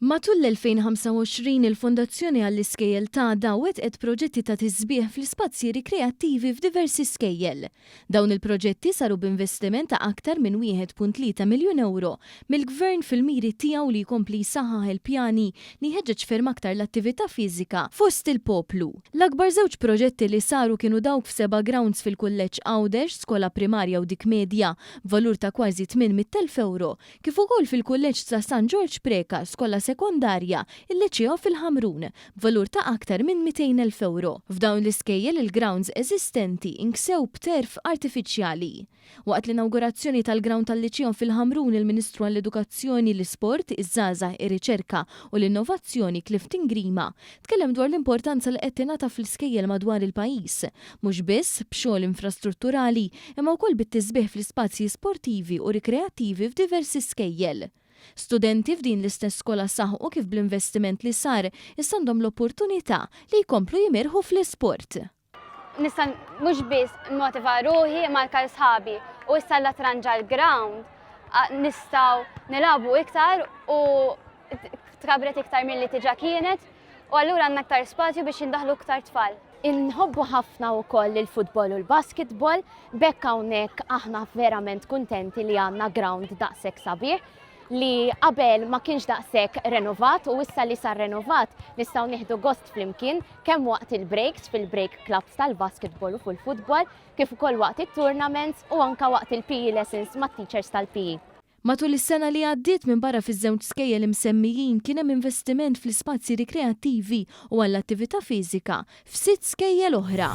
Matul l-2025 il-Fondazzjoni għall-Iskejjel Tagħda wettqet proġetti ta' tisbieħ fl-ispazji rikreattivi f'diversi skejjel. Dawn il-proġetti saru b'investiment ta' aktar minn 1.3 miljun euro mill-Gvern fil-miri tiegħu li jkompli jsaħħaħ il-pjani li jħeġġeġ ferm aktar l-attività fiżika fost il-poplu. L-akbar żewġ proġetti li saru kienu dawk f'seba' grounds fil-Kulleġġ Għawdex, skola primarja u dik medja, valur ta' kważi 800,000 euro, kif ukoll fil-Kulleġġ ta' San George Preka, skola sekondarja, il-Liċeo fil-Ħamrun, valur ta' aktar minn 200,000 euro. F'dawn l-iskejjel il-grounds eżistenti inksew b'terf artifiċjali. Waqt l-inaugurazzjoni tal-ground tal-Liċeo fil-Ħamrun, il-Ministru għall-Edukazzjoni, l-Isport, iż-Żgħażagħ, ir-Riċerka u l-Innovazzjoni Clifton Grima tkellem dwar l-importanza li qed tingħata fl-iskejjel madwar il-pajjiż, mhux biss b'xogħol infrastrutturali imma wkoll bit-tisbieħ fl-ispazji sportivi u rikreattivi f'diversi skejjel. Studenti f'din l-istess skola saħħu kif bl-investiment li sar issa għandhom l-opportunità li jkomplu jimirħu fl-isport. Nista' mhux biss motiva ruħi malka sħabi u issa l-atranġa l-ground nistgħu nilagħbu iktar u tkabret iktar milli tiġa kienet u allura għandna aktar spazju biex indaħlu iktar tfal. Inħobbu ħafna wkoll il-futbol u l-basketball, bekk hawnhekk aħna verament kuntenti li għandna ground daqshekk sabiħ li qabel ma kienx daqshekk renovat u issa li sar renovat nistgħu nieħdu gost flimkien kemm waqt il-breaks fil-break clubs tal-basketball u fil-futbol kif ukoll waqt it-tournaments u anke waqt il-PE lessons mat-teachers tal-PE. Matul is-sena li għaddiet minn barra fiż-żewġ skejjel imsemmijin kien hemm investiment fl-ispazji rikreattivi u għall-attività fiżika f'6 skejjel oħra.